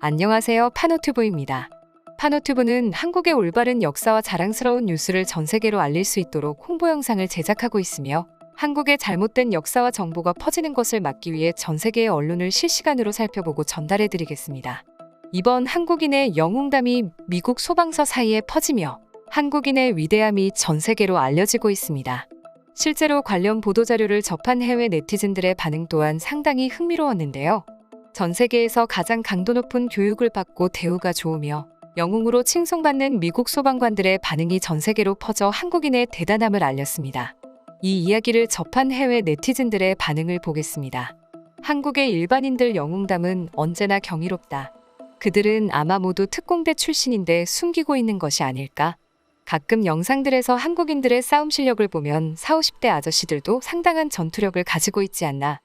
안녕하세요. 파노튜브입니다. 파노튜브는 한국의 올바른 역사와 자랑스러운 뉴스를 전 세계로 알릴 수 있도록 홍보 영상을 제작하고 있으며 한국의 잘못된 역사와 정보가 퍼지는 것을 막기 위해 전 세계의 언론을 실시간으로 살펴보고 전달해 드리겠습니다. 이번 한국인의 영웅담이 미국 소방서 사이에 퍼지며 한국인의 위대함이 전 세계로 알려지고 있습니다. 실제로 관련 보도자료를 접한 해외 네티즌들의 반응 또한 상당히 흥미로웠는데요. 전 세계에서 가장 강도 높은 교육을 받고 대우가 좋으며 영웅으로 칭송받는 미국 소방관들의 반응이 전 세계로 퍼져 한국인의 대단함을 알렸습니다. 이 이야기를 접한 해외 네티즌들의 반응을 보겠습니다. 한국의 일반인들 영웅담은 언제나 경이롭다. 그들은 아마 모두 특공대 출신인데 숨기고 있는 것이 아닐까? 가끔 영상들에서 한국인들의 싸움 실력을 보면 40, 50대 아저씨들도 상당한 전투력을 가지고 있지 않나.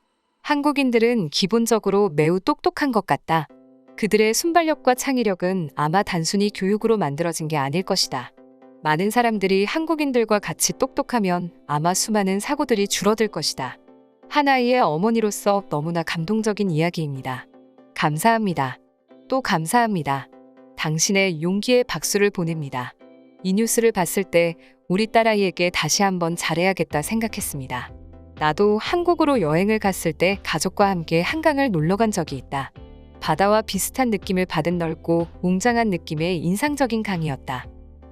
한국인들은 기본적으로 매우 똑똑한 것 같다. 그들의 순발력과 창의력은 아마 단순히 교육으로 만들어진 게 아닐 것이다. 많은 사람들이 한국인들과 같이 똑똑하면 아마 수많은 사고들이 줄어들 것이다. 한 아이의 어머니로서 너무나 감동적인 이야기입니다. 감사합니다. 또 감사합니다. 당신의 용기에 박수를 보냅니다. 이 뉴스를 봤을 때 우리 딸아이에게 다시 한번 잘해야겠다 생각했습니다. 나도 한국으로 여행을 갔을 때 가족과 함께 한강을 놀러 간 적이 있다. 바다와 비슷한 느낌을 받은 넓고 웅장한 느낌의 인상적인 강이었다.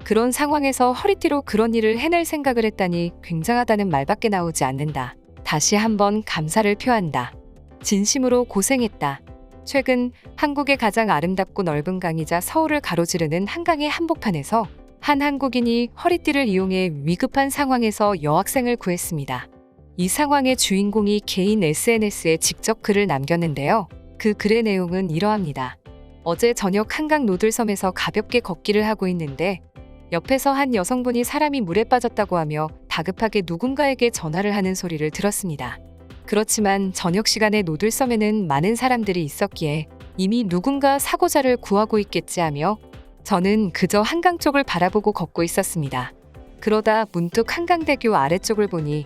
그런 상황에서 허리띠로 그런 일을 해낼 생각을 했다니 굉장하다는 말밖에 나오지 않는다. 다시 한번 감사를 표한다. 진심으로 고생했다. 최근 한국의 가장 아름답고 넓은 강이자 서울을 가로지르는 한강의 한복판에서 한 한국인이 허리띠를 이용해 위급한 상황에서 여학생을 구했습니다. 이 상황의 주인공이 개인 SNS에 직접 글을 남겼는데요. 그 글의 내용은 이러합니다. 어제 저녁 한강 노들섬에서 가볍게 걷기를 하고 있는데 옆에서 한 여성분이 사람이 물에 빠졌다고 하며 다급하게 누군가에게 전화를 하는 소리를 들었습니다. 그렇지만 저녁 시간에 노들섬에는 많은 사람들이 있었기에 이미 누군가 사고자를 구하고 있겠지 하며 저는 그저 한강 쪽을 바라보고 걷고 있었습니다. 그러다 문득 한강대교 아래쪽을 보니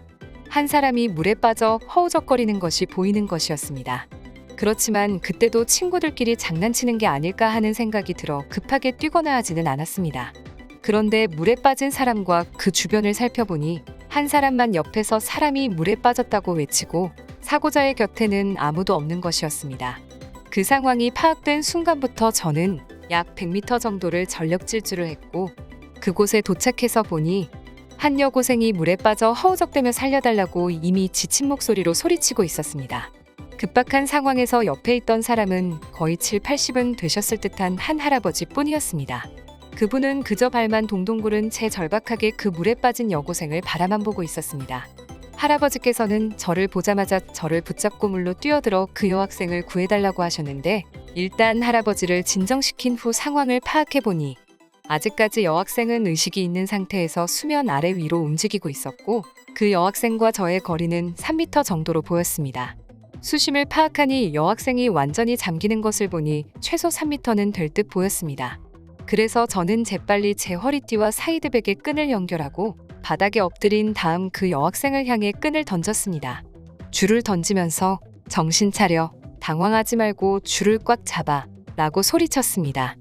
한 사람이 물에 빠져 허우적거리는 것이 보이는 것이었습니다. 그렇지만 그때도 친구들끼리 장난치는 게 아닐까 하는 생각이 들어 급하게 뛰거나 하지는 않았습니다. 그런데 물에 빠진 사람과 그 주변을 살펴보니 한 사람만 옆에서 사람이 물에 빠졌다고 외치고 사고자의 곁에는 아무도 없는 것이었습니다. 그 상황이 파악된 순간부터 저는 약 100m 정도를 전력 질주를 했고 그곳에 도착해서 보니 한 여고생이 물에 빠져 허우적대며 살려달라고 이미 지친 목소리로 소리치고 있었습니다. 급박한 상황에서 옆에 있던 사람은 거의 7, 80은 되셨을 듯한 한 할아버지 뿐이었습니다. 그분은 그저 발만 동동 구른 채 절박하게 그 물에 빠진 여고생을 바라만 보고 있었습니다. 할아버지께서는 저를 보자마자 저를 붙잡고 물로 뛰어들어 그 여학생을 구해달라고 하셨는데 일단 할아버지를 진정시킨 후 상황을 파악해보니 아직까지 여학생은 의식이 있는 상태에서 수면 아래 위로 움직이고 있었고 그 여학생과 저의 거리는 3m 정도로 보였습니다. 수심을 파악하니 여학생이 완전히 잠기는 것을 보니 최소 3m는 될 듯 보였습니다. 그래서 저는 재빨리 제 허리띠와 사이드백에 끈을 연결하고 바닥에 엎드린 다음 그 여학생을 향해 끈을 던졌습니다. 줄을 던지면서 정신 차려, 당황하지 말고 줄을 꽉 잡아 라고 소리쳤습니다.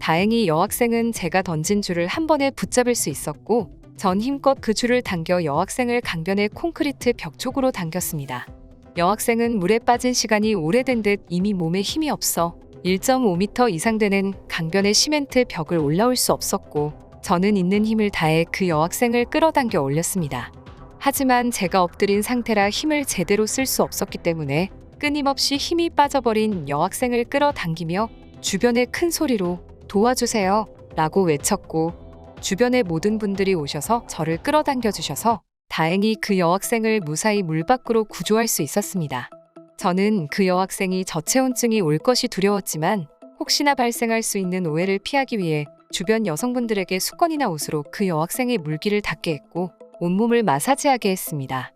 다행히 여학생은 제가 던진 줄을 한 번에 붙잡을 수 있었고 전 힘껏 그 줄을 당겨 여학생을 강변의 콘크리트 벽 쪽으로 당겼습니다. 여학생은 물에 빠진 시간이 오래된 듯 이미 몸에 힘이 없어 1.5m 이상 되는 강변의 시멘트 벽을 올라올 수 없었고 저는 있는 힘을 다해 그 여학생을 끌어당겨 올렸습니다. 하지만 제가 엎드린 상태라 힘을 제대로 쓸 수 없었기 때문에 끊임없이 힘이 빠져버린 여학생을 끌어당기며 주변에 큰 소리로 도와주세요 라고 외쳤고 주변의 모든 분들이 오셔서 저를 끌어당겨 주셔서 다행히 그 여학생을 무사히 물 밖으로 구조할 수 있었습니다. 저는 그 여학생이 저체온증이 올 것이 두려웠지만 혹시나 발생할 수 있는 오해를 피하기 위해 주변 여성분들에게 수건이나 옷으로 그 여학생의 물기를 닦게 했고 온몸을 마사지하게 했습니다.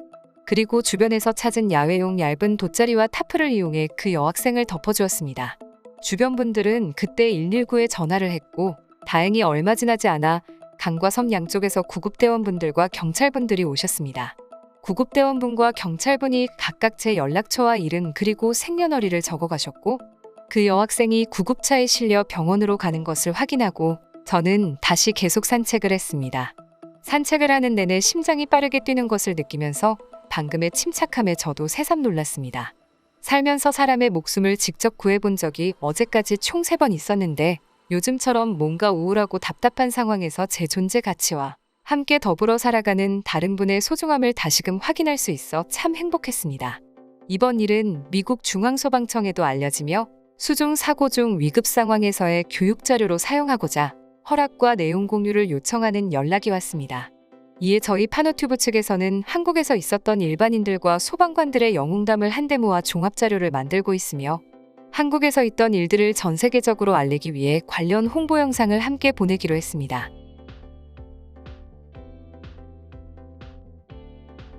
그리고 주변에서 찾은 야외용 얇은 돗자리와 타프를 이용해 그 여학생을 덮어주었습니다. 주변 분들은 그때 119에 전화를 했고 다행히 얼마 지나지 않아 강과 섬 양쪽에서 구급대원분들과 경찰분들이 오셨습니다. 구급대원분과 경찰분이 각각 제 연락처와 이름 그리고 생년월일을 적어가셨고 그 여학생이 구급차에 실려 병원으로 가는 것을 확인하고 저는 다시 계속 산책을 했습니다. 산책을 하는 내내 심장이 빠르게 뛰는 것을 느끼면서 방금의 침착함에 저도 새삼 놀랐습니다. 살면서 사람의 목숨을 직접 구해본 적이 어제까지 총 3번 있었는데 요즘처럼 뭔가 우울하고 답답한 상황에서 제 존재 가치와 함께 더불어 살아가는 다른 분의 소중함을 다시금 확인할 수 있어 참 행복했습니다. 이번 일은 미국 중앙소방청에도 알려지며 수중 사고 중 위급 상황에서의 교육 자료로 사용하고자 허락과 내용 공유를 요청하는 연락이 왔습니다. 이에 저희 파노튜브 측에서는 한국에서 있었던 일반인들과 소방관들의 영웅담을 한데 모아 종합자료를 만들고 있으며 한국에서 있던 일들을 전 세계적으로 알리기 위해 관련 홍보 영상을 함께 보내기로 했습니다.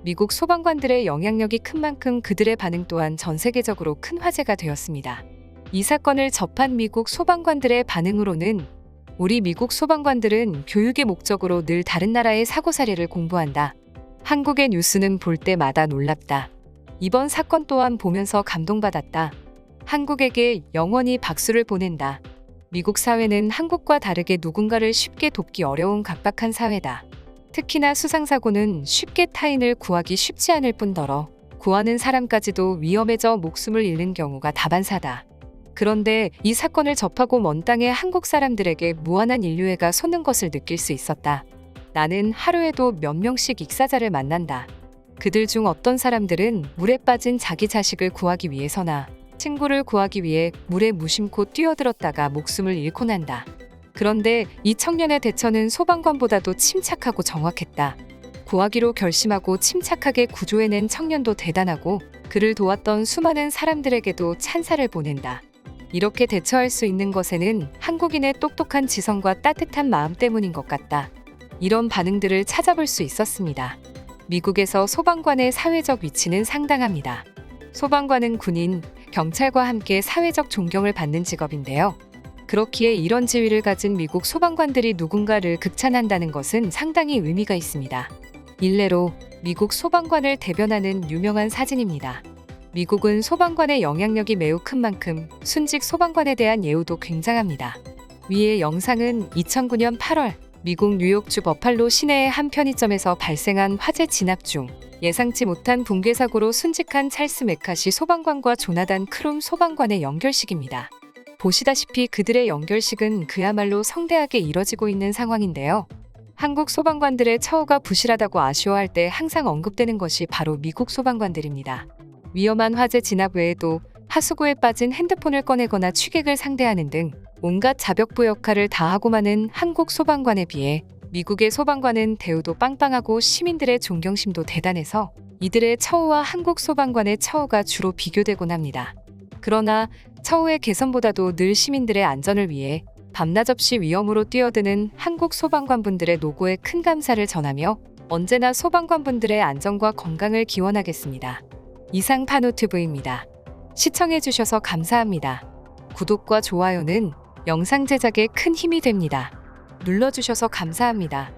미국 소방관들의 영향력이 큰 만큼 그들의 반응 또한 전 세계적으로 큰 화제가 되었습니다. 이 사건을 접한 미국 소방관들의 반응으로는 우리 미국 소방관들은 교육의 목적으로 늘 다른 나라의 사고 사례를 공부한다. 한국의 뉴스는 볼 때마다 놀랍다. 이번 사건 또한 보면서 감동받았다. 한국에게 영원히 박수를 보낸다. 미국 사회는 한국과 다르게 누군가를 쉽게 돕기 어려운 각박한 사회다. 특히나 수상사고는 쉽게 타인을 구하기 쉽지 않을 뿐더러 구하는 사람까지도 위험해져 목숨을 잃는 경우가 다반사다. 그런데 이 사건을 접하고 먼 땅의 한국 사람들에게 무한한 인류애가 솟는 것을 느낄 수 있었다. 나는 하루에도 몇 명씩 익사자를 만난다. 그들 중 어떤 사람들은 물에 빠진 자기 자식을 구하기 위해서나 친구를 구하기 위해 물에 무심코 뛰어들었다가 목숨을 잃곤 한다. 그런데 이 청년의 대처는 소방관보다도 침착하고 정확했다. 구하기로 결심하고 침착하게 구조해낸 청년도 대단하고 그를 도왔던 수많은 사람들에게도 찬사를 보낸다. 이렇게 대처할 수 있는 것에는 한국인의 똑똑한 지성과 따뜻한 마음 때문인 것 같다. 이런 반응들을 찾아볼 수 있었습니다. 미국에서 소방관의 사회적 위치는 상당합니다. 소방관은 군인, 경찰과 함께 사회적 존경을 받는 직업인데요. 그렇기에 이런 지위를 가진 미국 소방관들이 누군가를 극찬한다는 것은 상당히 의미가 있습니다. 일례로 미국 소방관을 대변하는 유명한 사진입니다. 미국은 소방관의 영향력이 매우 큰 만큼 순직 소방관에 대한 예우도 굉장합니다. 위의 영상은 2009년 8월 미국 뉴욕주 버팔로 시내의 한 편의점에서 발생한 화재 진압 중 예상치 못한 붕괴 사고로 순직한 찰스 메카시 소방관과 조나단 크룸 소방관의 연결식입니다. 보시다시피 그들의 연결식은 그야말로 성대하게 이뤄지고 있는 상황인데요. 한국 소방관들의 처우가 부실하다고 아쉬워할 때 항상 언급되는 것이 바로 미국 소방관들입니다. 위험한 화재 진압 외에도 하수구에 빠진 핸드폰을 꺼내거나 취객을 상대하는 등 온갖 자벽부 역할을 다하고 마는 한국 소방관에 비해 미국의 소방관은 대우도 빵빵하고 시민들의 존경심도 대단해서 이들의 처우와 한국 소방관의 처우가 주로 비교되곤 합니다. 그러나 처우의 개선보다도 늘 시민들의 안전을 위해 밤낮 없이 위험으로 뛰어드는 한국 소방관분들의 노고에 큰 감사를 전하며 언제나 소방관분들의 안전과 건강을 기원하겠습니다. 이상 파노튜브입니다. 시청해주셔서 감사합니다. 구독과 좋아요는 영상 제작에 큰 힘이 됩니다. 눌러주셔서 감사합니다.